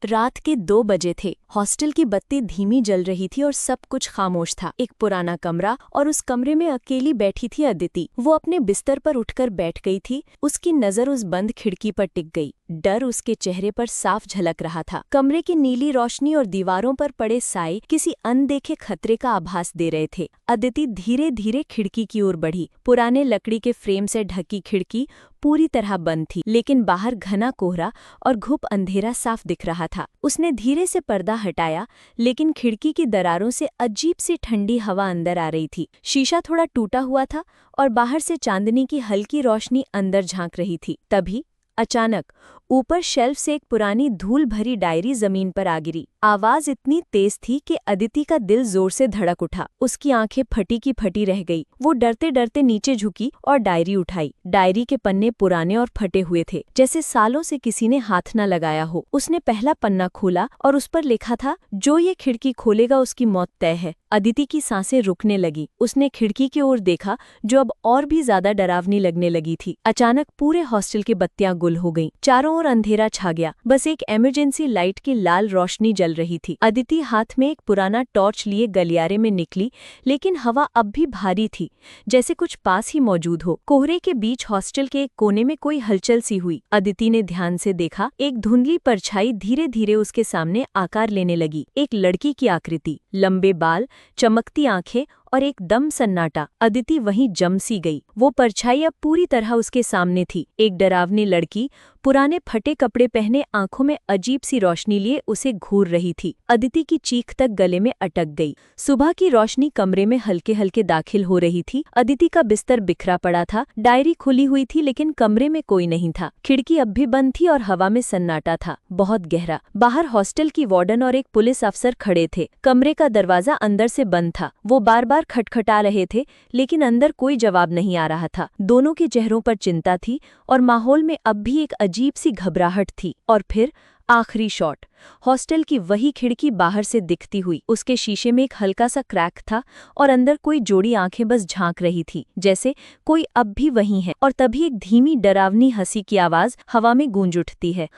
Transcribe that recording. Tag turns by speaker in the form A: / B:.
A: रात के 2 बजे थे। हॉस्टल की बत्ती धीमी जल रही थी और सब कुछ खामोश था। एक पुराना कमरा और उस कमरे में अकेली बैठी थी अदिति। वो अपने बिस्तर पर उठकर बैठ गई थी। उसकी नजर उस बंद खिड़की पर टिक गई। डर उसके चेहरे पर साफ झलक रहा था। कमरे की नीली रोशनी और दीवारों पर पड़े साए किसी अनदेखे खतरे का आभास दे रहे थे। अदिति धीरे धीरे खिड़की की ओर बढ़ी। पुराने लकड़ी के फ्रेम से ढकी खिड़की पूरी तरह बंद थी, लेकिन बाहर घना कोहरा और घुप अंधेरा साफ दिख रहा था। उसने धीरे से पर्दा हटाया, लेकिन खिड़की की दरारों से अजीब सी ठंडी हवा अंदर आ रही थी। शीशा थोड़ा टूटा हुआ था और बाहर से चांदनी की हल्की रोशनी अंदर झांक रही थी। तभी अचानक ऊपर शेल्फ से एक पुरानी धूल भरी डायरी जमीन पर आ गिरी। आवाज इतनी तेज थी कि अदिति का दिल जोर से धड़क उठा। उसकी आंखें फटी की फटी रह गई। वो डरते डरते नीचे झुकी और डायरी उठाई। डायरी के पन्ने पुराने और फटे हुए थे, जैसे सालों से किसी ने हाथ न लगाया हो। उसने पहला पन्ना खोला और उस पर लिखा था, जो ये खिड़की खोलेगा उसकी मौत तय है। अदिति की सांसें रुकने लगी। उसने खिड़की की ओर देखा, जो अब और भी ज्यादा डरावनी लगने लगी थी। अचानक पूरे हॉस्टल की बत्तियां गुल हो गईं। चारों ओर अंधेरा छा गया। बस एक इमरजेंसी लाइट की लाल रोशनी जल रही थी। अदिति हाथ में एक पुराना टॉर्च लिए गलियारे में निकली, लेकिन हवा अब भी भारी थी, जैसे कुछ पास ही मौजूद हो। कोहरे के बीच हॉस्टल के एक कोने में कोई हलचल सी हुई। अदिति ने ध्यान से देखा। एक धुंधली परछाई धीरे धीरे उसके सामने आकार लेने लगी। एक लड़की की आकृति, लंबे बाल, चमकती आंखें और एकदम सन्नाटा। अदिति वहीं जम सी गई। वो परछाई अब पूरी तरह उसके सामने थी। एक डरावनी लड़की पुराने फटे कपड़े पहने, आंखों में अजीब सी रोशनी लिए उसे घूर रही थी। अदिति की चीख तक गले में अटक गई। सुबह की रोशनी कमरे में हल्के हल्के दाखिल हो रही थी। अदिति का बिस्तर बिखरा पड़ा था। डायरी खुली हुई थी, लेकिन कमरे में कोई नहीं था। खिड़की अब भी बंद थी और हवा में सन्नाटा था, बहुत गहरा। बाहर हॉस्टल की वार्डन और एक पुलिस अफसर खड़े थे। कमरे का दरवाजा अंदर से बंद था। वो बार बार खटखटा रहे थे, लेकिन अंदर कोई जवाब नहीं आ रहा था। दोनों के चेहरों पर चिंता थी और माहौल में अब भी एक अजीब सी घबराहट थी। और फिर आखिरी शॉट, हॉस्टल की वही खिड़की बाहर से दिखती हुई। उसके शीशे में एक हल्का सा क्रैक था और अंदर कोई जोड़ी आंखें बस झांक रही थी, जैसे कोई अब भी वहीं है। और तभी एक धीमी डरावनी हंसी की आवाज हवा में गूंज उठती है।